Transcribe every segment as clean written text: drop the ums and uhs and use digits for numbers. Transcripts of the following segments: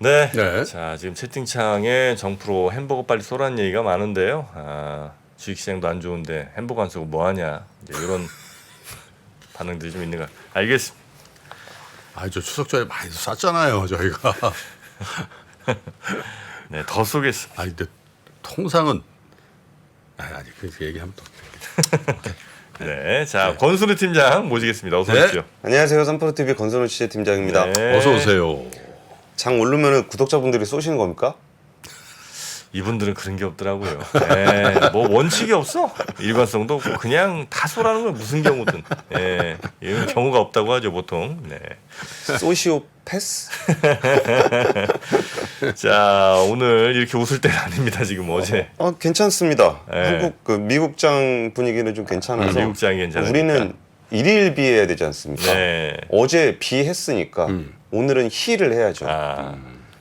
네. 네. 자, 지금 채팅창에 정프로 햄버거 빨리 쏘라는 얘기가 많은데요. 주식시장도 안 좋은데 햄버거 안 쏘고 뭐 하냐. 이제 이런 반응들이 좀 있는 것 같아요. 알겠습니다. 저 추석 전에 많이 쐈잖아요, 저희가. 네, 더 쏘겠습니다. 근데 통상은 아니 그 얘기하면 또. 네, 자 권순우 팀장 모시겠습니다. 어서 네. 오십시오. 안녕하세요. 삼프로TV 권선우 취재팀장입니다. 네. 어서 오세요. 장 오르면 구독자분들이 쏘시는 겁니까? 이분들은 그런 게 없더라고요. 네, 뭐 원칙이 없어. 일관성도 없고 그냥 다 쏘라는 건 무슨 경우든. 네, 이런 경우가 없다고 하죠 보통. 네. 소시오 패스? 자 오늘 이렇게 웃을 때는 아닙니다. 지금 어제 괜찮습니다. 네. 한국 미국장 분위기는 좀 괜찮아서 미국장이 괜찮으니까. 우리는 일일 비해야 되지 않습니까? 네. 어제 비했으니까 오늘은 힐을 해야죠.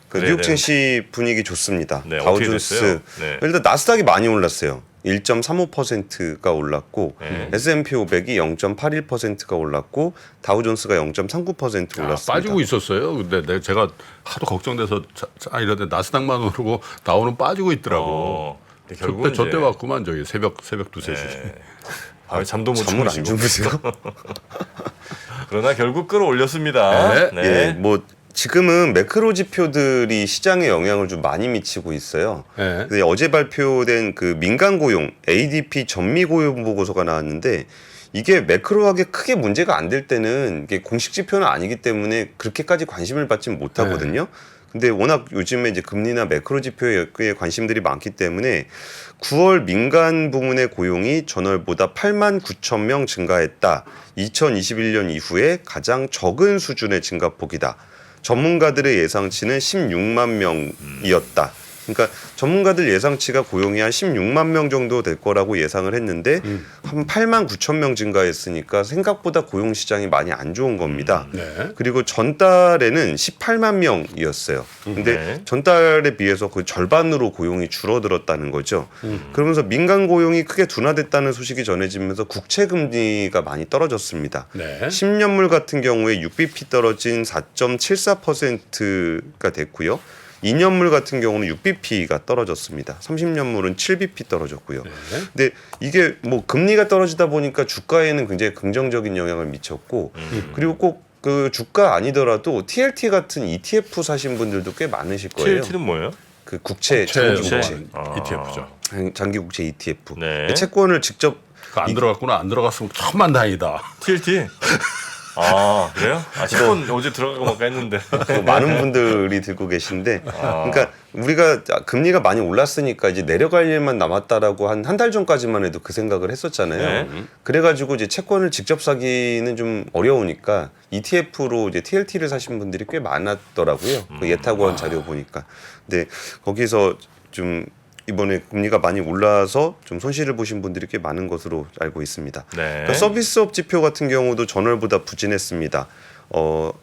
그 그래야 뉴욕 증시 분위기 좋습니다. 네, 어떻게 다우존스 됐어요? 네. 일단 나스닥이 많이 올랐어요. 1.35%가 올랐고 네. S&P 500이 0.81%가 올랐고 다우존스가 0.39% 올랐습니다. 빠지고 있었어요. 근데 제가 하도 걱정돼서 이러는데 나스닥만 오르고 다우는 빠지고 있더라고. 근데 결국은 저때 이제- 왔구만 저기 새벽 2시. 네. 잠도 못 잠을 안 주무시고. 주무세요? 그러나 결국 끌어올렸습니다. 네. 예, 뭐 지금은 매크로 지표들이 시장에 영향을 좀 많이 미치고 있어요. 네. 근데 어제 발표된 그 민간 고용 ADP 전미 고용 보고서가 나왔는데 이게 매크로하게 크게 문제가 안 될 때는 이게 공식 지표는 아니기 때문에 그렇게까지 관심을 받지 못하거든요. 근데 워낙 요즘에 이제 금리나 매크로 지표에 관심들이 많기 때문에 9월 민간 부문의 고용이 전월보다 8만 9천 명 증가했다. 2021년 이후에 가장 적은 수준의 증가폭이다. 전문가들의 예상치는 16만 명이었다. 그러니까 전문가들 예상치가 고용이 한 16만 명 정도 될 거라고 예상을 했는데 한 8만 9천 명 증가했으니까 생각보다 고용 시장이 많이 안 좋은 겁니다. 네. 그리고 전달에는 18만 명이었어요. 근데 네. 전달에 비해서 그 절반으로 고용이 줄어들었다는 거죠. 그러면서 민간 고용이 크게 둔화됐다는 소식이 전해지면서 국채 금리가 많이 떨어졌습니다. 네. 10년물 같은 경우에 6bp 떨어진 4.74%가 됐고요. 2년물 같은 경우는 6bp가 떨어졌습니다. 30년물은 7bp 떨어졌고요. 근데 이게 뭐 금리가 떨어지다 보니까 주가에는 굉장히 긍정적인 영향을 미쳤고 그리고 꼭 그 주가 아니더라도 TLT 같은 ETF 사신 분들도 꽤 많으실 거예요. TLT는 뭐예요? 그 국채 장기 국채? 국채 ETF죠. 장기 국채 ETF. 네. 채권을 직접 안 들어갔구나. 안 들어갔으면 천만 다행이다. TLT. 그래요? 채권 어제 들어가고 막 했는데. 많은 분들이 들고 계신데, 그러니까 우리가 금리가 많이 올랐으니까 이제 내려갈 일만 남았다라고 한 달 전까지만 해도 그 생각을 했었잖아요. 네. 그래가지고 이제 채권을 직접 사기는 좀 어려우니까 ETF로 이제 TLT를 사신 분들이 꽤 많았더라고요. 그 예탁원 자료 보니까. 근데 거기서 좀 이번에 금리가 많이 올라서 좀 손실을 보신 분들이 꽤 많은 것으로 알고 있습니다. 네. 그러니까 서비스업 지표 같은 경우도 전월보다 부진했습니다.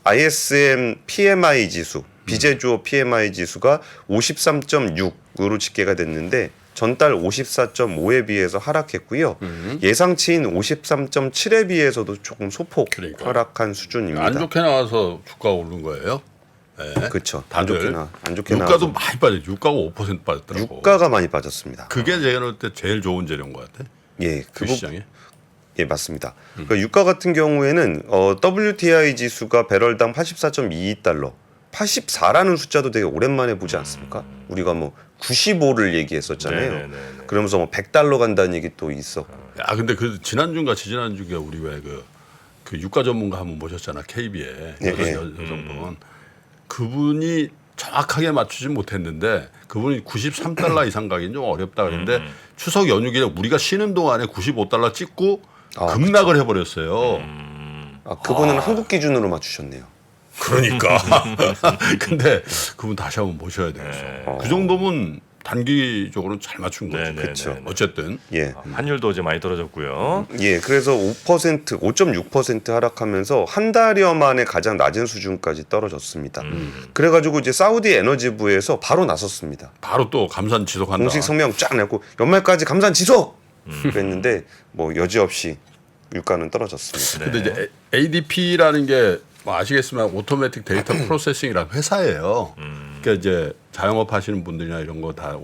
ISM PMI 지수, 비제조업 PMI 지수가 53.6으로 집계가 됐는데 전달 54.5에 비해서 하락했고요. 예상치인 53.7에 비해서도 조금 소폭 그러니까요. 하락한 수준입니다. 안 좋게 나와서 주가가 오른 거예요. 네. 그렇죠. 안 좋게 유가도 나와서 많이 빠졌죠. 유가가 5% 빠졌더라고. 유가가 많이 빠졌습니다. 그게 제가 볼 때 제일 좋은 재료인 것 같아. 예, 그 시장에. 예, 맞습니다. 그러니까 유가 같은 경우에는 WTI 지수가 배럴당 84.22달러, 84라는 숫자도 되게 오랜만에 보지 않습니까? 우리가 뭐 95를 얘기했었잖아요. 네네네네. 그러면서 뭐 100달러 간다는 얘기 또 있었고. 근데 그 지난주인가 지지난주에 우리 왜 그 유가 전문가 한 분 모셨잖아. KB에 네, 네. 여성분. 그분이 정확하게 맞추지 못했는데 그분이 93달러 이상 가기는 좀 어렵다 그랬는데 추석 연휴기에 우리가 쉬는 동안에 95달러 찍고 급락을 해버렸어요. 그분은 한국 기준으로 맞추셨네요. 그러니까. 근데 그분 다시 한번 모셔야 되겠어. 그 정도면 단기적으로는 잘 맞춘 거지. 네네네네. 그렇죠. 어쨌든. 예. 환율도 어제 많이 떨어졌고요. 예, 그래서 5.6% 하락하면서 한 달여 만에 가장 낮은 수준까지 떨어졌습니다. 그래가지고 이제 사우디 에너지부에서 바로 나섰습니다. 바로 또 감산 지속한다. 공식 성명 쫙 내고 연말까지 감산 지속 그랬는데 뭐 여지없이 유가는 떨어졌습니다. 근데 이제 ADP라는 게 뭐 아시겠지만 오토매틱 데이터 프로세싱이라는 회사예요. 그러니까 이제 자영업 하시는 분들이나 이런 거 다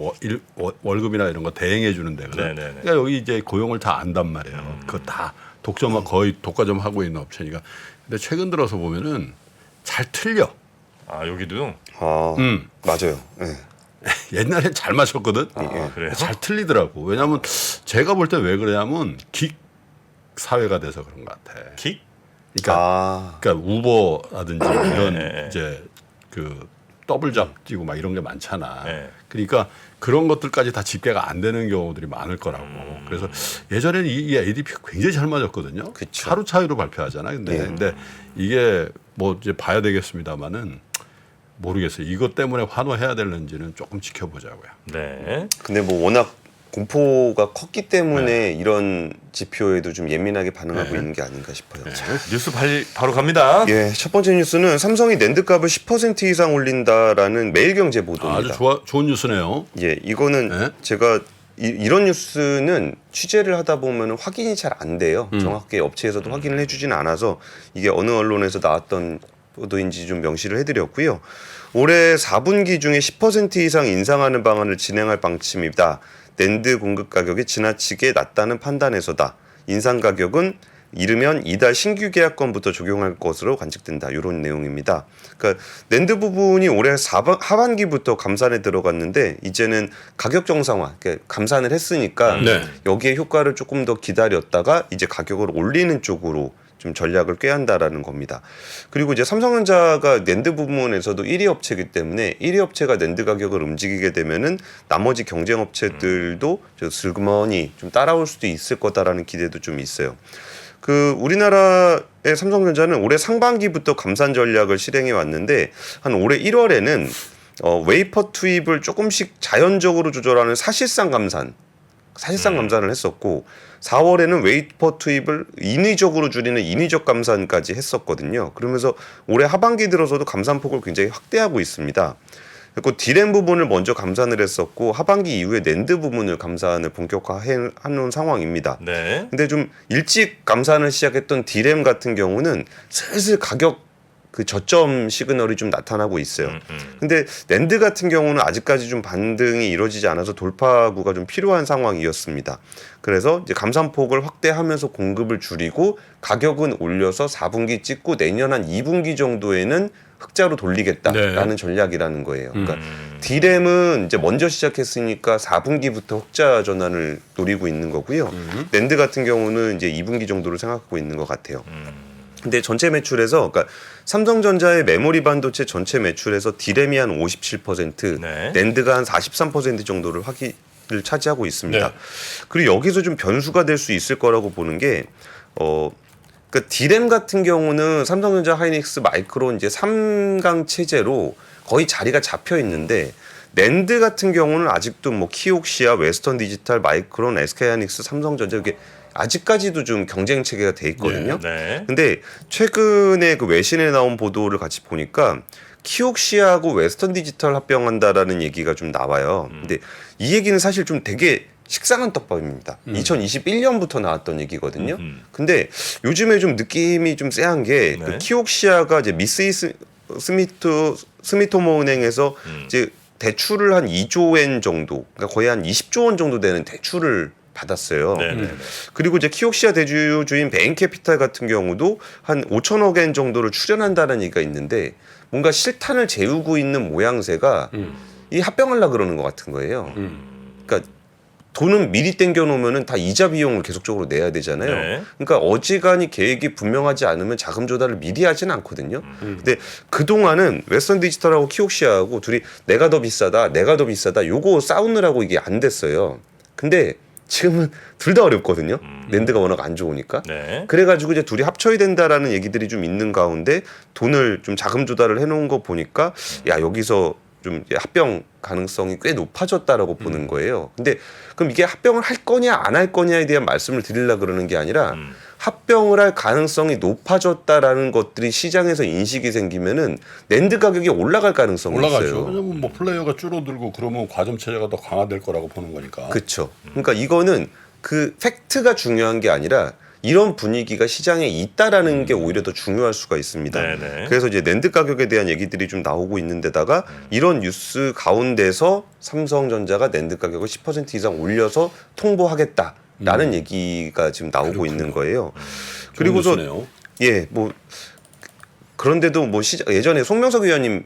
월급이나 이런 거 대행해 주는 데거든. 네네네. 그러니까 여기 이제 고용을 다 안단 말이에요. 그거 다 독점만 거의 독과점 하고 있는 업체니까. 근데 최근 들어서 보면은 잘 틀려. 아 여기도. 아, 맞아요. 네. 옛날엔 잘 맞췄거든. 아, 그래요? 잘 틀리더라고. 왜냐하면 제가 볼 때 왜 그러냐면 긱 사회가 돼서 그런 것 같아. 킥? 그러니까, 그러니까 우버라든지 이런 네. 이제 그 더블 잡지고 막 이런 게 많잖아. 네. 그러니까 그런 것들까지 다 집계가 안 되는 경우들이 많을 거라고. 그래서 예전에는 이 ADP가 굉장히 잘 맞았거든요. 그쵸. 하루 차이로 발표하잖아. 근데 이게 뭐 이제 봐야 되겠습니다만은 모르겠어요. 이것 때문에 환호해야 되는지는 조금 지켜보자고요. 네. 근데 뭐 워낙 공포가 컸기 때문에 이런 지표에도 좀 예민하게 반응하고 있는 게 아닌가 싶어요. 뉴스 바로 갑니다. 예, 첫 번째 뉴스는 삼성이 낸드 값을 10% 이상 올린다라는 매일경제 보도입니다. 아주 좋은 뉴스네요. 예, 이거는 네? 제가 이런 뉴스는 취재를 하다 보면 확인이 잘 안 돼요. 정확하게 업체에서도 확인을 해주지는 않아서 이게 어느 언론에서 나왔던 보도인지 좀 명시를 해드렸고요. 올해 4분기 중에 10% 이상 인상하는 방안을 진행할 방침이다. 낸드 공급 가격이 지나치게 낮다는 판단에서다. 인상 가격은 이르면 이달 신규 계약건부터 적용할 것으로 관측된다. 이런 내용입니다. 그러니까 낸드 부분이 올해 하반기부터 감산에 들어갔는데 이제는 가격 정상화, 그러니까 감산을 했으니까 여기에 효과를 조금 더 기다렸다가 이제 가격을 올리는 쪽으로 좀 전략을 꾀한다라는 겁니다. 그리고 이제 삼성전자가 낸드 부문에서도 1위 업체이기 때문에 1위 업체가 낸드 가격을 움직이게 되면은 나머지 경쟁 업체들도 슬그머니 좀 따라올 수도 있을 거다라는 기대도 좀 있어요. 그 우리나라의 삼성전자는 올해 상반기부터 감산 전략을 실행해 왔는데 한 올해 1월에는 웨이퍼 투입을 조금씩 자연적으로 조절하는 사실상 감산을 했었고 4월에는 웨이퍼 투입을 인위적으로 줄이는 인위적 감산까지 했었거든요. 그러면서 올해 하반기 들어서도 감산폭을 굉장히 확대하고 있습니다. 그리고 디램 부분을 먼저 감산을 했었고 하반기 이후에 낸드 부분을 감산을 본격화하는 상황입니다. 네. 근데 좀 일찍 감산을 시작했던 디램 같은 경우는 슬슬 가격 그 저점 시그널이 좀 나타나고 있어요. 근데 낸드 같은 경우는 아직까지 좀 반등이 이루어지지 않아서 돌파구가 좀 필요한 상황이었습니다. 그래서 이제 감산폭을 확대하면서 공급을 줄이고 가격은 올려서 4분기 찍고 내년 한 2분기 정도에는 흑자로 돌리겠다라는 전략이라는 거예요. 그러니까 디램은 이제 먼저 시작했으니까 4분기부터 흑자 전환을 노리고 있는 거고요. 낸드 같은 경우는 이제 2분기 정도를 생각하고 있는 것 같아요. 근데 전체 매출에서 그러니까 삼성전자의 메모리 반도체 전체 매출에서 디램이 한 57%, 낸드가 한 43% 정도를 차지하고 있습니다. 그리고 여기서 좀 변수가 될 수 있을 거라고 보는 게 그러니까 디램 같은 경우는 삼성전자, 하이닉스, 마이크론 이제 3강 체제로 거의 자리가 잡혀 있는데 낸드 같은 경우는 아직도 뭐 키옥시아, 웨스턴 디지털, 마이크론, SK하이닉스, 삼성전자 이렇게 아직까지도 좀 경쟁 체계가 돼 있거든요. 근데 최근에 그 외신에 나온 보도를 같이 보니까 키옥시아하고 웨스턴 디지털 합병한다라는 얘기가 좀 나와요. 근데 이 얘기는 사실 좀 되게 식상한 떡밥입니다. 2021년부터 나왔던 얘기거든요. 근데 요즘에 좀 느낌이 좀 쎄한 게 그 키옥시아가 이제 미쓰이 스미토모 은행에서 이제 대출을 한 2조 엔 정도, 그러니까 거의 한 20조 원 정도 되는 대출을 받았어요. 그리고 이제 키옥시아 대주주인 베인캐피탈 같은 경우도 한 5천억 엔 정도를 출연한다는 얘기가 있는데 뭔가 실탄을 재우고 있는 모양새가 이 합병하려고 그러는 것 같은 거예요. 그러니까 돈은 미리 땡겨 놓으면은 다 이자 비용을 계속적으로 내야 되잖아요. 그러니까 어지간히 계획이 분명하지 않으면 자금 조달을 미리 하지는 않거든요. 근데 그동안은 웨스턴 디지털하고 키옥시아하고 둘이 내가 더 비싸다, 내가 더 비싸다 요거 싸우느라고 이게 안 됐어요. 근데 지금은 둘 다 어렵거든요. 낸드가 워낙 안 좋으니까. 그래가지고 이제 둘이 합쳐야 된다라는 얘기들이 좀 있는 가운데 돈을 좀 자금 조달을 해놓은 거 보니까 야 여기서 좀 이제 합병 가능성이 꽤 높아졌다라고 보는 거예요. 근데 그럼 이게 합병을 할 거냐 안 할 거냐에 대한 말씀을 드리려고 그러는 게 아니라 합병을 할 가능성이 높아졌다라는 것들이 시장에서 인식이 생기면은 낸드 가격이 올라갈 가능성이 있어요. 왜냐면 뭐 플레이어가 줄어들고 그러면 과점 체제가 더 강화될 거라고 보는 거니까. 그렇죠. 그러니까 이거는 그 팩트가 중요한 게 아니라 이런 분위기가 시장에 있다라는 게 오히려 더 중요할 수가 있습니다. 네네. 그래서 이제 낸드 가격에 대한 얘기들이 좀 나오고 있는데다가 이런 뉴스 가운데서 삼성전자가 낸드 가격을 10% 이상 올려서 통보하겠다라는 얘기가 지금 나오고 있는 거예요. 그리고서 뉴스네요. 예, 뭐 그런데도 뭐 예전에 송명석 의원님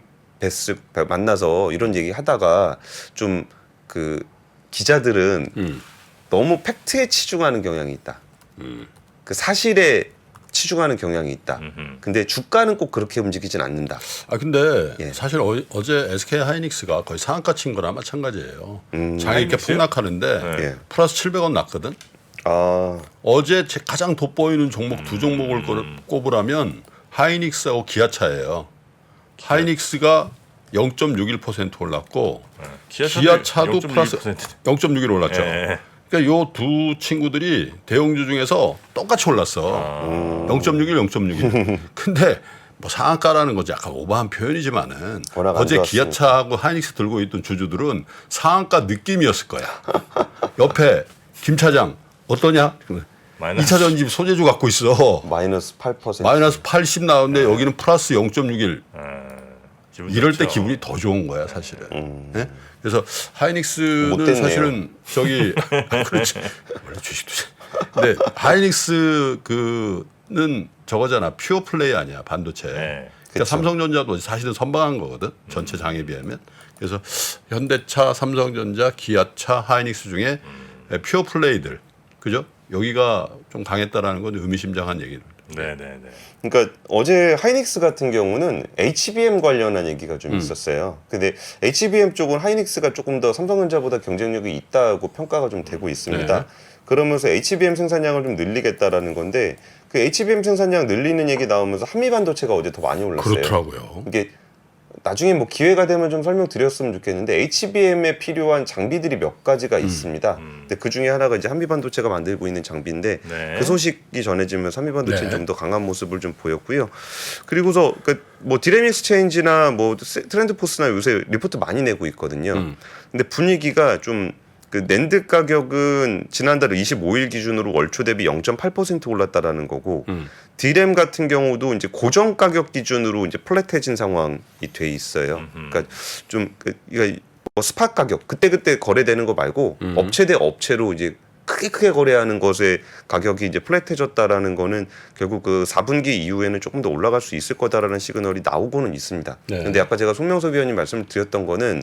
만나서 이런 얘기 하다가 좀 그 기자들은 너무 팩트에 치중하는 경향이 있다. 그 사실에 치중하는 경향이 있다. 근데 주가는 꼭 그렇게 움직이진 않는다. 아 근데 예. 사실 어제 SK 하이닉스가 거의 상한가 친 거나 마찬가지예요. 장이 이렇게 하이닉스요? 폭락하는데 예. 플러스 700원 났거든. 아, 어제 가장 돋보이는 종목 두 종목을 꼽으라면 하이닉스하고 기아차예요. 하이닉스가 0.61% 올랐고 기아차도 플러스 0.61 올랐죠. 예. 그러니까 요 두 친구들이 대형주 중에서 똑같이 올랐어. 0.61, 0.61. 근데 뭐 상한가라는 거지 약간 오버한 표현이지만은 워낙 안 어제 좋았으니까. 기아차하고 하이닉스 들고 있던 주주들은 상한가 느낌이었을 거야. 옆에 김 차장 어떠냐? 마이너스. 2차 전지 소재주 갖고 있어. 마이너스 8%. 마이너스 80 나오는데 여기는 플러스 0.61. 기분 이럴 때 좋죠. 기분이 더 좋은 거야 사실은. 네? 그래서 하이닉스는 못됐네요. 사실은 저기 그렇지 원래 주식도 근데 하이닉스 그는 저거잖아 퓨어 플레이 아니야 반도체. 네. 그러니까 그쵸. 삼성전자도 사실은 선방한 거거든 전체 장에 비하면. 그래서 현대차, 삼성전자, 기아차, 하이닉스 중에 퓨어 플레이들 그죠? 여기가 좀 강했다라는 건 의미심장한 얘기를. 네네네. 그러니까 어제 하이닉스 같은 경우는 HBM 관련한 얘기가 좀 있었어요. 근데 HBM 쪽은 하이닉스가 조금 더 삼성전자보다 경쟁력이 있다고 평가가 좀 되고 있습니다. 네. 그러면서 HBM 생산량을 좀 늘리겠다라는 건데 그 HBM 생산량 늘리는 얘기 나오면서 한미반도체가 어제 더 많이 올랐어요. 그렇더라고요. 이게 나중에 뭐 기회가 되면 좀 설명드렸으면 좋겠는데 HBM에 필요한 장비들이 몇 가지가 있습니다. 근데 그 중에 하나가 이제 한미반도체가 만들고 있는 장비인데 네. 그 소식이 전해지면서 한미반도체는 네. 좀 더 강한 모습을 좀 보였고요. 그리고서 뭐 디램 익스체인지나 뭐 트렌드포스나 요새 리포트 많이 내고 있거든요. 근데 분위기가 좀 그 낸드 가격은 지난달 25일 기준으로 월초 대비 0.8% 올랐다라는 거고 디램 같은 경우도 이제 고정 가격 기준으로 이제 플랫해진 상황이 돼 있어요. 그러니까 좀 이거 뭐 스팟 가격 그때 거래되는 거 말고 업체 대 업체로 이제 크게 거래하는 것의 가격이 이제 플랫해졌다라는 거는 결국 그 4분기 이후에는 조금 더 올라갈 수 있을 거다라는 시그널이 나오고는 있습니다. 네. 근데 아까 제가 송명석 위원님 말씀을 드렸던 거는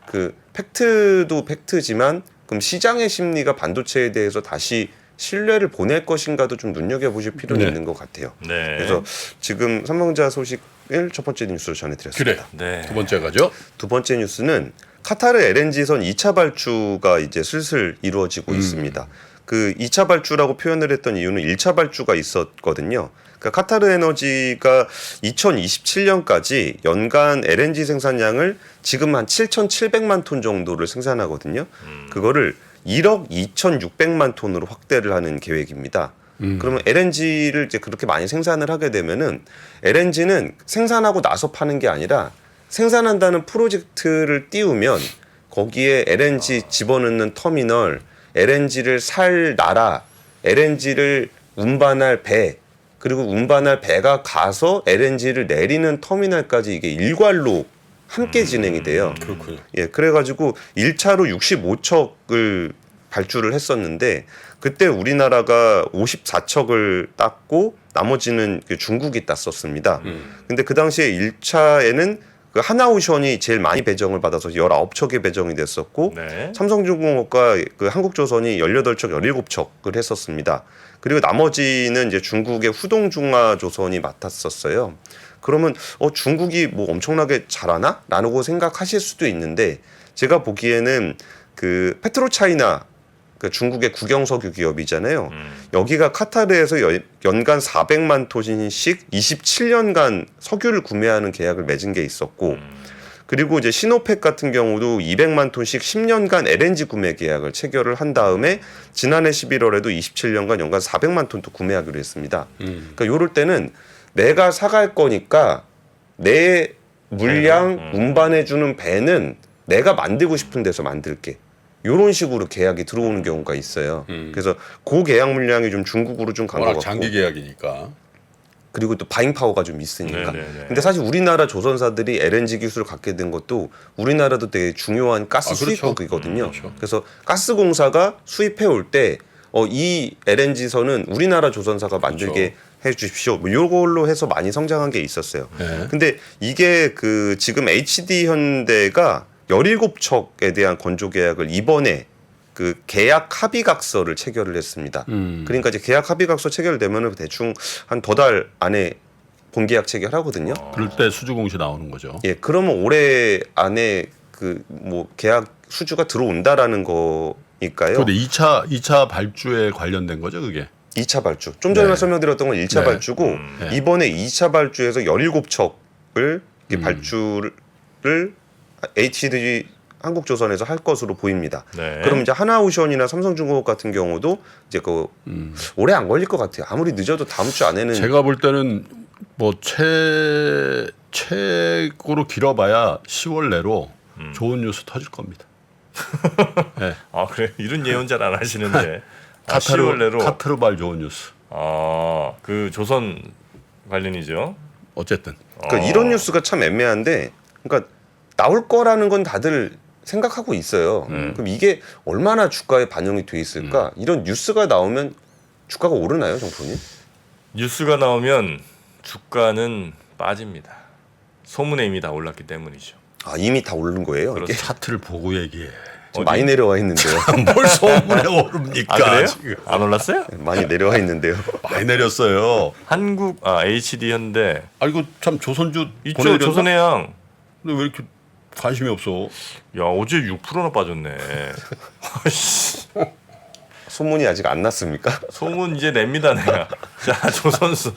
그 팩트도 팩트지만 그럼 시장의 심리가 반도체에 대해서 다시 신뢰를 보낼 것인가도 좀 눈여겨보실 필요는 네. 있는 것 같아요. 네. 그래서 지금 삼성전자 소식을 첫 번째 뉴스로 전해드렸습니다. 그래. 네. 두 번째 가죠. 두 번째 뉴스는 카타르 LNG선 2차 발주가 이제 슬슬 이루어지고 있습니다. 그 2차 발주라고 표현을 했던 이유는 1차 발주가 있었거든요. 그러니까 카타르 에너지가 2027년까지 연간 LNG 생산량을 지금 한 7,700만 톤 정도를 생산하거든요. 그거를 1억 2,600만 톤으로 확대를 하는 계획입니다. 그러면 LNG를 이제 그렇게 많이 생산을 하게 되면은 LNG는 생산하고 나서 파는 게 아니라 생산한다는 프로젝트를 띄우면 거기에 LNG 집어넣는 터미널, LNG를 살 나라, LNG를 운반할 배, 그리고 운반할 배가 가서 LNG를 내리는 터미널까지 이게 일괄로 함께 진행이 돼요. 그렇군요. 예, 그래가지고 1차로 65척을 발주를 했었는데 그때 우리나라가 54척을 땄고 나머지는 그 중국이 땄었습니다. 근데 그 당시에 1차에는 그 하나오션이 제일 많이 배정을 받아서 19척이 배정이 됐었고 네. 삼성중공업과 그 한국조선이 18척, 17척을 했었습니다. 그리고 나머지는 이제 중국의 후동중화조선이 맡았었어요. 그러면 중국이 뭐 엄청나게 잘하나? 라고 생각하실 수도 있는데 제가 보기에는 그 페트로차이나 그 중국의 국영석유 기업이잖아요. 여기가 카타르에서 연간 400만 톤씩 27년간 석유를 구매하는 계약을 맺은 게 있었고 그리고 이제 시노펙 같은 경우도 200만 톤씩 10년간 LNG 구매 계약을 체결을 한 다음에 지난해 11월에도 27년간 연간 400만 톤 또 구매하기로 했습니다. 그러니까 요럴 때는 내가 사갈 거니까 내 물량 운반해 주는 배는 내가 만들고 싶은 데서 만들게. 이런 식으로 계약이 들어오는 경우가 있어요. 그래서 그 계약 물량이 좀 중국으로 좀 간 것 워낙 같고. 장기 계약이니까. 그리고 또 바잉 파워가 좀 있으니까. 네네네. 근데 사실 우리나라 조선사들이 LNG 기술을 갖게 된 것도 우리나라도 되게 중요한 가스 그렇죠. 수입국이거든요. 그렇죠. 그래서 가스공사가 수입해 올 때 이 LNG선은 우리나라 조선사가 만들게 해 주십시오. 뭐 요걸로 해서 많이 성장한 게 있었어요. 네. 근데 이게 그 지금 HD 현대가 17척에 대한 건조 계약을 이번에 그 계약 합의각서를 체결을 했습니다. 그러니까 이제 계약 합의각서 체결되면은 대충 한 2달 안에 본계약 체결하거든요. 그럴 때 수주 공시 나오는 거죠. 예, 그러면 올해 안에 그 뭐 계약 수주가 들어온다라는 거니까요. 근데 2차 발주에 관련된 거죠, 그게. 2차 발주. 좀 전에 네. 설명드렸던 건 1차 네. 발주고 네. 이번에 2차 발주에서 17척을 발주를 HD 한국조선에서 할 것으로 보입니다. 네. 그럼 이제 하나오션이나 삼성중공업 같은 경우도 이제 그 오래 안 걸릴 것 같아요. 아무리 늦어도 다음 주 안에는 제가 볼 때는 뭐 최고로 길어봐야 10월 내로 좋은 뉴스 터질 겁니다. 네. 아 그래 이런 예언 잘 안 하시는데. 10월 내로. 카타르발 좋은 뉴스. 그 조선 관련이죠. 어쨌든 그러니까 이런 뉴스가 참 애매한데, 그러니까 나올 거라는 건 다들 생각하고 있어요. 그럼 이게 얼마나 주가에 반영이 돼 있을까? 이런 뉴스가 나오면 주가가 오르나요, 정프님? 뉴스가 나오면 주가는 빠집니다. 소문에 이미 다 올랐기 때문이죠. 아, 이미 다 오른 거예요. 이게 차트를 보고 얘기해. 지금 많이 내려와 있는데요. 뭘 소문에 오릅니까? 그래요? 지금. 안 올랐어요? 많이 내려와 있는데요. 많이 내렸어요. HD 현대 이거 참 조선주 이쪽 보내드렸나? 조선해양. 근데 왜 이렇게 관심이 없어? 야 어제 6%나 빠졌네. 소문이 아직 안 났습니까? 소문 이제 냅니다 내가. 자 조선수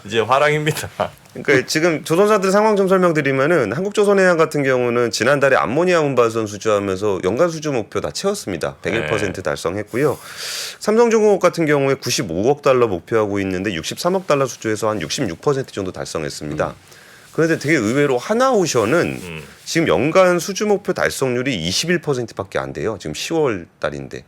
이제 화랑입니다. 그러니까 지금 조선사들 상황 좀 설명드리면은 한국조선해양 같은 경우는 지난달에 암모니아 운반선 수주하면서 연간 수주 목표 다 채웠습니다. 101% 달성했고요. 삼성중공업 같은 경우에 95억 달러 목표하고 있는데 63억 달러 수주해서 한 66% 정도 달성했습니다. 그런데 되게 의외로 하나오션은 지금 연간 수주 목표 달성률이 21%밖에 안 돼요. 지금 10월 달인데.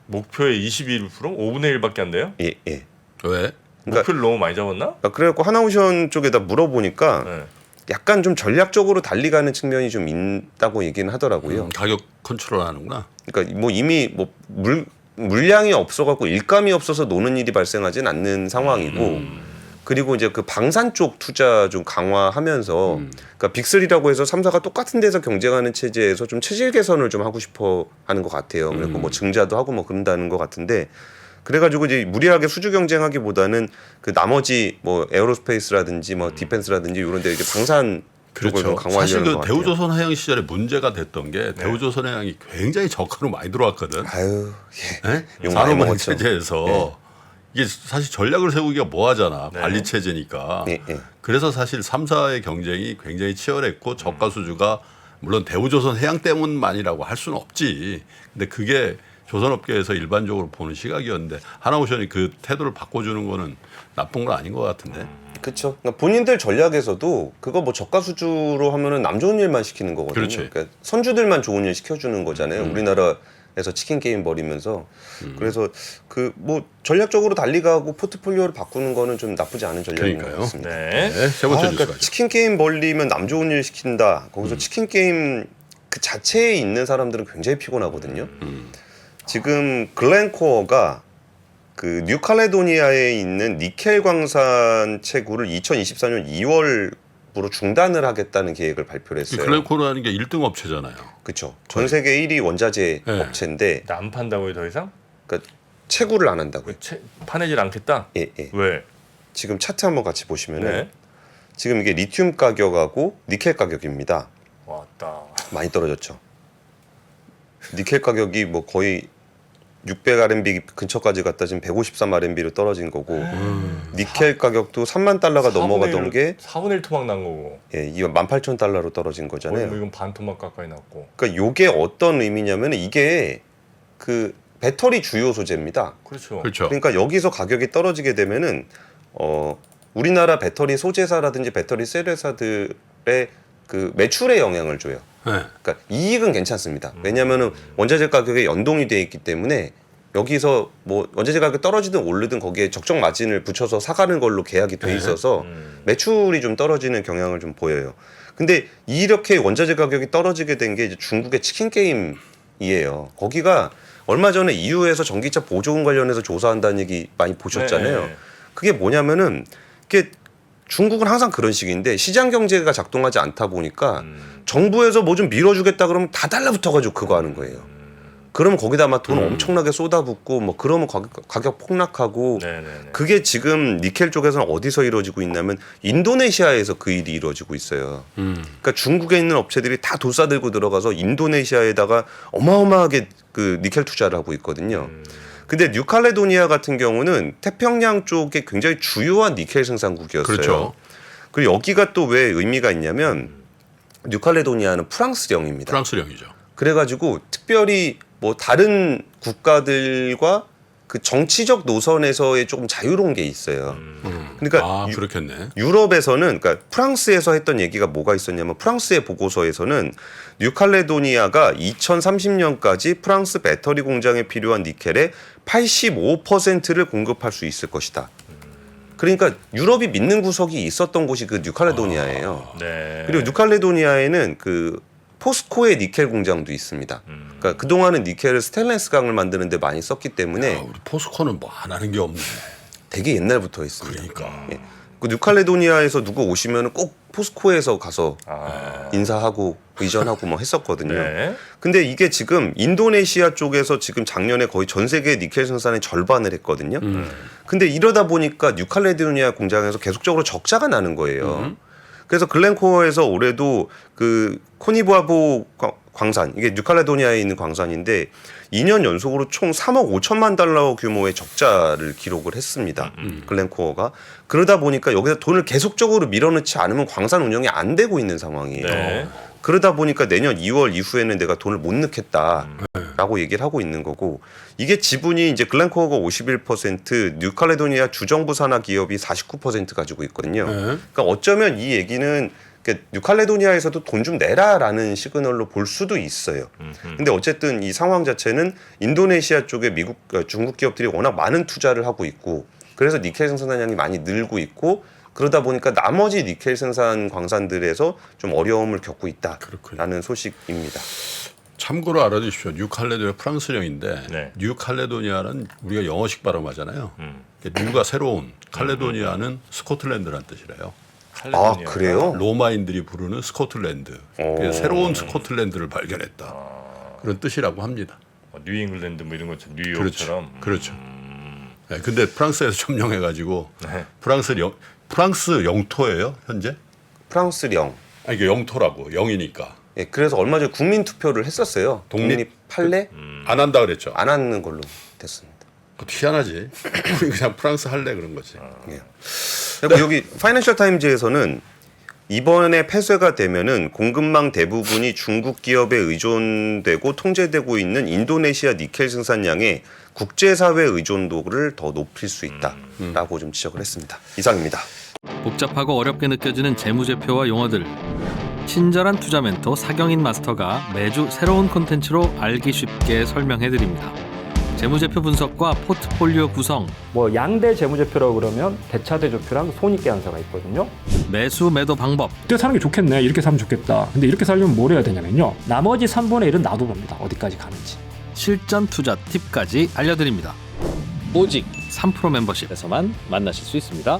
목표의 21%? 5분의 1밖에 안 돼요? 예. 왜? 그러니까- 목표를 너무 많이 잡았나? 그래갖고 하나오션 쪽에다 물어보니까 네. 약간 좀 전략적으로 달리가는 측면이 좀 있다고 얘기는 하더라고요. 가격 컨트롤하는구나. 그러니까 뭐 이미 뭐 물량이 없어갖고 일감이 없어서 노는 일이 발생하진 않는 상황이고, 그리고 이제 그 방산 쪽 투자 좀 강화하면서, 그러니까 빅3라고 해서 3사가 똑같은 데서 경쟁하는 체제에서 좀 체질 개선을 좀 하고 싶어 하는 것 같아요. 그리고 뭐 증자도 하고 뭐 그런다는 것 같은데, 그래가지고 이제 무리하게 수주 경쟁하기보다는 그 나머지 뭐 에어로스페이스라든지 뭐 디펜스라든지 이런 데 이렇게 방산 쪽을 좀 그렇죠. 사실 강화하려는 그 것 같아요. 대우조선해양 시절에 문제가 됐던 게 대우조선해양이 굉장히 저가로 많이 들어왔거든. 아유, 네? 욕 많이 산업은행 먹었죠. 체제에서 이게 사실 전략을 세우기가 뭐하잖아. 관리 체제니까. 예, 예. 그래서 사실 3사의 경쟁이 굉장히 치열했고 저가 수주가 물론 대우조선해양 때문만이라고 할 수는 없지. 근데 그게 조선업계에서 일반적으로 보는 시각이었는데 하나오션이 그 태도를 바꿔주는 거는 나쁜 건 아닌 것 같은데. 그렇죠. 그러니까 본인들 전략에서도 그거 뭐 저가 수주로 하면은 남 좋은 일만 시키는 거거든요. 그렇지. 그러니까 선주들만 좋은 일 시켜주는 거잖아요. 우리나라에서 치킨 게임 벌이면서. 그래서 그 뭐 전략적으로 달리가고 포트폴리오를 바꾸는 거는 좀 나쁘지 않은 전략인 것 그러니까요. 같습니다. 네. 네, 세 번째 그러니까 뉴스가 치킨 게임 벌리면 남 좋은 일 시킨다. 거기서 치킨 게임 그 자체에 있는 사람들은 굉장히 피곤하거든요. 지금 글렌코어가 그 뉴칼레도니아에 있는 니켈 광산 채굴을 2024년 2월부로 중단을 하겠다는 계획을 발표를 했어요. 글렌코어라는 게 1등 업체잖아요. 그렇죠. 전 세계 1위 원자재 네. 업체인데, 안 판다고요 더 이상? 그러니까 채굴을 안 한다고요. 파내질 않겠다? 예, 예. 왜? 지금 차트 한번 같이 보시면은 네. 지금 이게 리튬 가격하고 니켈 가격입니다. 왔다. 많이 떨어졌죠. 니켈 가격이 뭐 거의 600 근처까지 갔다 지금 153 RMB로 떨어진 거고, 니켈 가격도 3만 달러가 넘어가던 게 4분의 1 토막 난 거고. 예, 이거 18,000달러로 떨어진 거의 거잖아요. 뭐 이건 반 토막 가까이 났고. 그러니까 요게 어떤 의미냐면 이게 그 배터리 주요 소재입니다. 그렇죠. 그렇죠. 그러니까 여기서 가격이 떨어지게 되면은 우리나라 배터리 소재사라든지 배터리 셀 회사들의 그 매출에 영향을 줘요. 네. 그러니까 이익은 괜찮습니다. 왜냐하면 원자재 가격에 연동이 돼 있기 때문에 여기서 뭐 원자재 가격이 떨어지든 오르든 거기에 적정 마진을 붙여서 사가는 걸로 계약이 돼 있어서 매출이 좀 떨어지는 경향을 좀 보여요. 근데 이렇게 원자재 가격이 떨어지게 된 게 이제 중국의 치킨 게임이에요. 거기가 얼마 전에 EU에서 전기차 보조금 관련해서 조사한다는 얘기 많이 보셨잖아요. 네. 그게 뭐냐면은 이게 중국은 항상 그런 식인데 시장 경제가 작동하지 않다 보니까 정부에서 뭐 좀 밀어주겠다 그러면 다 달라붙어가지고 그거 하는 거예요. 그러면 거기다 막 돈 엄청나게 쏟아붓고 뭐 그러면 가격 폭락하고 네네네. 그게 지금 니켈 쪽에서는 어디서 이루어지고 있냐면 인도네시아에서 그 일이 이루어지고 있어요. 그러니까 중국에 있는 업체들이 다 돌사들고 들어가서 인도네시아에다가 어마어마하게 그 니켈 투자를 하고 있거든요. 근데 뉴칼레도니아 같은 경우는 태평양 쪽에 굉장히 주요한 니켈 생산국이었어요. 그렇죠. 그리고 여기가 또 왜 의미가 있냐면 뉴칼레도니아는 프랑스령입니다. 프랑스령이죠. 그래가지고 특별히 뭐 다른 국가들과 그 정치적 노선에서의 조금 자유로운 게 있어요. 그러니까 그렇겠네. 유럽에서는 그러니까 프랑스에서 했던 얘기가 뭐가 있었냐면 프랑스의 보고서에서는 뉴칼레도니아가 2030년까지 프랑스 배터리 공장에 필요한 니켈의 85%를 공급할 수 있을 것이다. 그러니까 유럽이 믿는 구석이 있었던 곳이 그 뉴칼레도니아예요. 네. 그리고 뉴칼레도니아에는 그 포스코의 니켈 공장도 있습니다. 그러니까 그동안은 니켈을 스테인리스 강을 만드는 데 많이 썼기 때문에 우리 포스코는 뭐 안 하는 게 없네. 되게 옛날부터 있습니다. 그러니까. 예. 그 뉴칼레도니아에서 누구 오시면 꼭 포스코에서 가서 인사하고 의전하고 뭐 했었거든요. 네. 근데 이게 지금 인도네시아 쪽에서 지금 작년에 거의 전 세계 니켈 생산의 절반을 했거든요. 근데 이러다 보니까 뉴칼레도니아 공장에서 계속적으로 적자가 나는 거예요. 그래서 글렌코어에서 올해도 그 코니브아보 광산, 이게 뉴칼레도니아에 있는 광산인데 2년 연속으로 총 3억 5천만 달러 규모의 적자를 기록을 했습니다. 글렌코어가. 그러다 보니까 여기서 돈을 계속적으로 밀어넣지 않으면 광산 운영이 안 되고 있는 상황이에요. 네. 그러다 보니까 내년 2월 이후에는 내가 돈을 못 넣겠다라고 얘기를 하고 있는 거고, 이게 지분이 이제 글렌코어가 51%, 뉴칼레도니아 주정부 산하 기업이 49% 가지고 있거든요. 그러니까 어쩌면 이 얘기는 뉴칼레도니아에서도 돈 좀 내라라는 시그널로 볼 수도 있어요. 근데 어쨌든 이 상황 자체는 인도네시아 쪽에 중국 기업들이 워낙 많은 투자를 하고 있고, 그래서 니켈 생산량이 많이 늘고 있고, 그러다 보니까 나머지 니켈 생산 광산들에서 좀 어려움을 겪고 있다라는 소식입니다. 참고로 알아두십시오. 뉴칼레도니아 프랑스령인데 네. 뉴칼레도니아는 우리가 영어식 발음하잖아요. 뉴가 새로운, 칼레도니아는 스코틀랜드란 뜻이래요. 아, 그래요? 로마인들이 부르는 스코틀랜드. 그래서 새로운 스코틀랜드를 발견했다. 그런 뜻이라고 합니다. 뉴잉글랜드 뭐 이런 것처럼 뉴욕처럼. 그렇죠. 네, 근데 프랑스에서 점령해가지고 네. 프랑스 영토예요 현재? 프랑스령. 아니 이게 영토라고 영이니까 예, 그래서 얼마 전에 국민 투표를 했었어요. 독립할래? 안 한다 그랬죠. 안 하는 걸로 됐습니다. 그것도 희한하지. 우리 그냥 프랑스 할래 그런 거지. 예. 그리고 여기 파이낸셜 타임즈에서는 이번에 폐쇄가 되면은 공급망 대부분이 중국 기업에 의존되고 통제되고 있는 인도네시아 니켈 생산량의 국제사회 의존도를 더 높일 수 있다라고 좀 지적을 했습니다. 이상입니다. 복잡하고 어렵게 느껴지는 재무제표와 용어들. 친절한 투자 멘토 사경인 마스터가 매주 새로운 콘텐츠로 알기 쉽게 설명해드립니다. 재무제표 분석과 포트폴리오 구성, 뭐 양대 재무제표라고 그러면 대차대조표랑 손익계산서가 있거든요. 매수 매도 방법, 이때 사는 게 좋겠네. 이렇게 사면 좋겠다. 근데 이렇게 살려면 뭘 해야 되냐면요. 나머지 3분의 1은 놔둬봅니다. 어디까지 가는지. 실전 투자 팁까지 알려드립니다. 오직 3프로 멤버십에서만 만나실 수 있습니다.